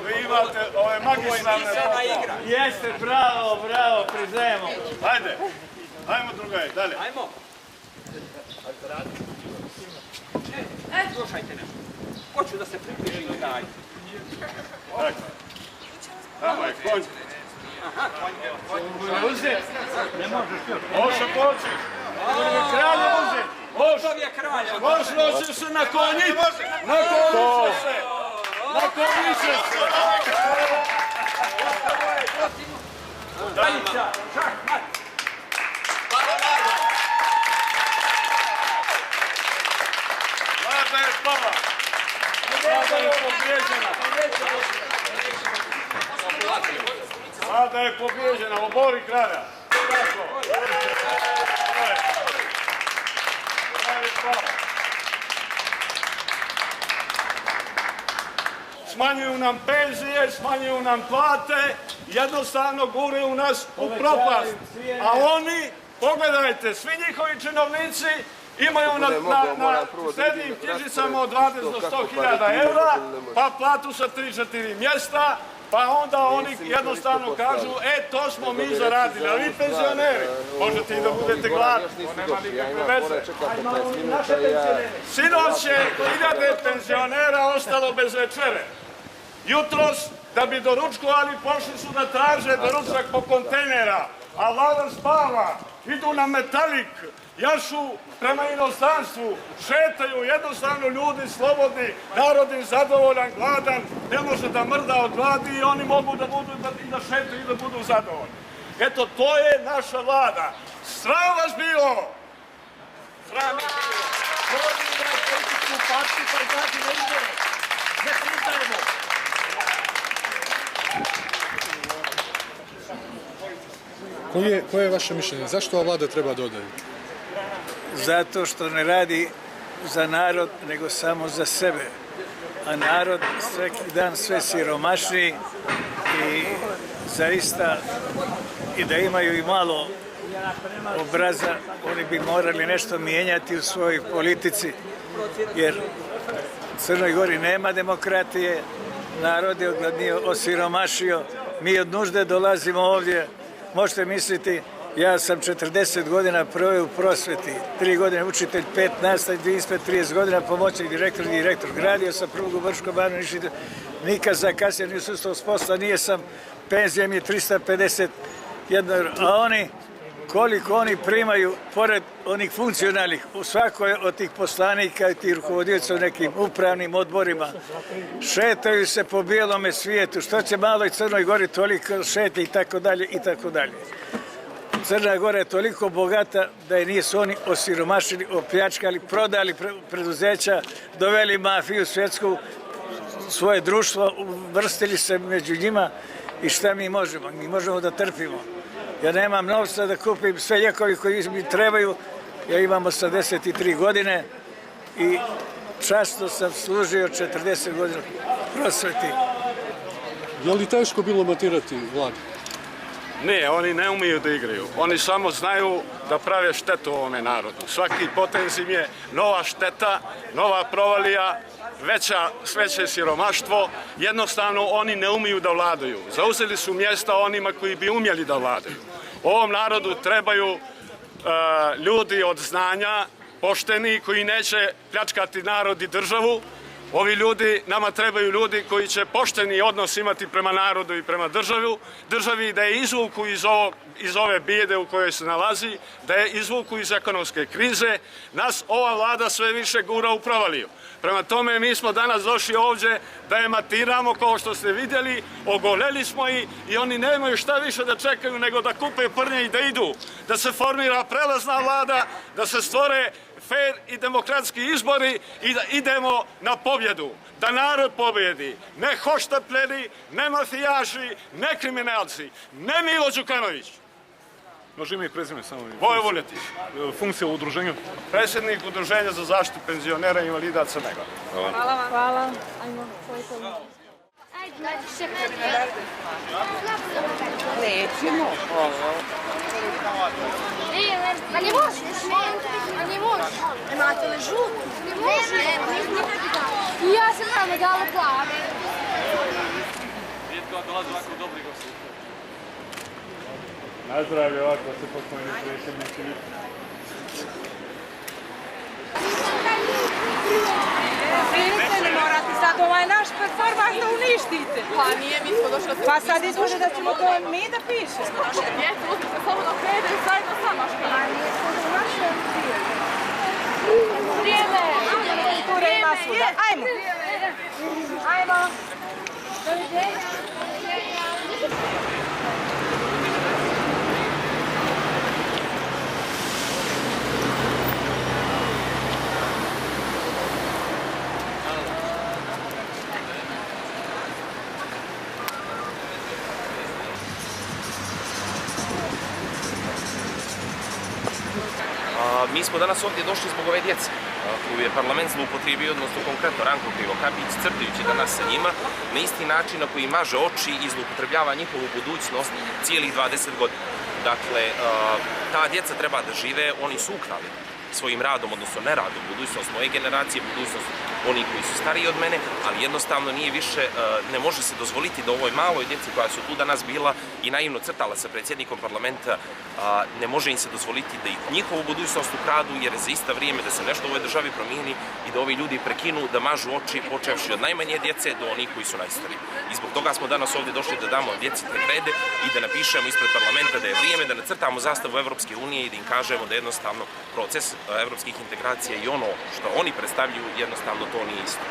Vi imate ove magistralne poplave. Jeste, bravo, priznajemo. Hajde, ajmo drugaj, dalje. Ajmo. Slušajte nešto. Hoću da se približim taj. Tamo je konj. Ne možeš još. Možeš kočiš. Kralje uze. Možeš je kralja. Možeš noćeš se na konji. Na konji se. Na konji se. Dajica, šah, mat. Vlada je spala. Vlada je pobjeđena. Vlada je pobjeđena. Obori kralja. Tako. Smanjuju nam penzije, smanjuju nam plate, jednostavno guraju nas u propast. A oni, pogledajte, svi njihovi činovnici imaju na srednjim knjižicama od 20 do 100.000 evra, pa platu sa 3-4 mjesta, pa onda oni jednostavno kažu, to smo mi zaradili, a vi penzioneri, možete i da budete gladni, to nema nikakve veze. Sinoć je 1000 penzionera ostalo bez večere. Jutros, da bi doručkovali, pošli su da traže doručak po kontejnera, a vlada spava, idu na Metalik, jašu prema inostranstvu, šetaju, jednostavno ljudi slobodni, narod je zadovoljan, gladan, ne može da mrda od gladi i oni mogu da budu i da šetaju i da budu zadovoljni. Eto, to je naša vlada. Sram vas bilo! Sram je bilo! Provodimo na političku partiju, pa znači ne idemo. Ne priznajemo. Koje je vaše mišljenje? Zašto ova vlada treba da ode? Zato što ne radi za narod, nego samo za sebe. A narod svaki dan sve siromašniji i zaista i da imaju i malo obraza, oni bi morali nešto mijenjati u svojoj politici, jer u Crnoj Gori nema demokratije, narod je ogladnio, osiromašio, mi od nužde dolazimo ovdje. Možete misliti, ja sam 40 godina proveo u prosveti, 3 godine učitelj, 5 nastavnik, 30 godina pomoćnik direktor. Gradio sam prvog u Brčkom Banu, nikad zakasnio, ni sustao s posla, nije sam, penzija mi je 351 euro. A oni, koliko oni primaju, pored onih funkcionalnih, u svakoj od tih poslanika i tih rukovodioca u nekim upravnim odborima, šetaju se po bijelome svijetu, što će maloj Crnoj Gori toliko šeti i tako dalje i tako dalje. Crna Gora je toliko bogata da je nisu oni osiromašili, opljačkali, prodali preduzeća, doveli mafiju svjetsku, svoje društvo, uvrstili se među njima i šta mi možemo? Mi možemo da trpimo. Ja nemam novca da kupim sve lijekovi koji mi trebaju, ja imam 83 godine i časno sam služio 40 godina prosveti. Je li teško bilo matirati vladu? Ne, oni ne umiju da igraju. Oni samo znaju da prave štetu ovome narodu. Svaki potez im je nova šteta, nova provalija, veće siromaštvo. Jednostavno oni ne umiju da vladaju. Zauzeli su mjesta onima koji bi umjeli da vladaju. Ovom narodu trebaju ljudi od znanja, pošteni, koji neće pljačkati narod i državu. Ovi ljudi, nama trebaju ljudi koji će pošteni odnos imati prema narodu i prema državi, da je izvuku iz ove bijede u kojoj se nalazi, da je izvuku iz ekonomske krize. Nas ova vlada sve više gura u provaliju. Prema tome, mi smo danas došli ovdje da je matiramo, kao što ste vidjeli, ogoleli smo i oni nemaju šta više da čekaju nego da kupe prnje i da idu, da se formira prelazna vlada, da se stvore fer i demokratski izbori i da idemo na pobjedu, da narod pobjedi, ne hoštapljeni, ne mafijaši, ne kriminalci, ne Milo Đukanović. Može ime i prezime samo. Vojo Vuljetić. Funkcija u udruženju? Predsjednik Udruženja za zaštitu penzionera i invalida Crne Gore. Hvala vam. Hvala. Ajmo, svoj Nećemo. A nie możesz? A nie możesz? Imate li žutu? Ne može. I ja sam nama dala plavi. Nazdravlje, ovako se pokloni predsjednici. Vidite, ne morate sad ovaj naš performans da uništite. Pa nije, mi smo došli da se... Pa sad izgleda da ćemo to mi da pišemo. Naše djece, uzmite samo na krede i zajedno sa maškom. Vrijeme! Kultura ima svuda. Ajmo. Ajmo. Mi smo danas ovdje došli zbog ove djece koju je parlament zloupotrijebio, odnosno konkretno Ranko Krivokapić, crtajući danas sa njima na isti način na koji maže oči i zloupotrebljava njihovu budućnost cijelih 20 godina. Dakle, ta djeca treba da žive, oni su ukrali svojim radom, odnosno neradom, budućnost moje generacije, budućnost onih koji su stariji od mene, ali jednostavno nije više, ne može se dozvoliti da ovoj maloj djeci koja su tu danas bila i naivno crtala sa predsjednikom parlamenta, ne može im se dozvoliti da ih njihovu budućnost ukradu, jer je za isto vrijeme da se nešto u ovoj državi promijeni i da ovi ljudi prekinu da mažu oči, počevši od najmanje djece do onih koji su najstariji. I zbog toga smo danas ovdje došli da damo djeci te krede i da napišemo ispred parlamenta da je vrijeme da nacrtamo zastavu Evropske unije i da im kažemo da jednostavno proces evropskih integracija i ono što oni predstavljaju jednostavno to nije isto.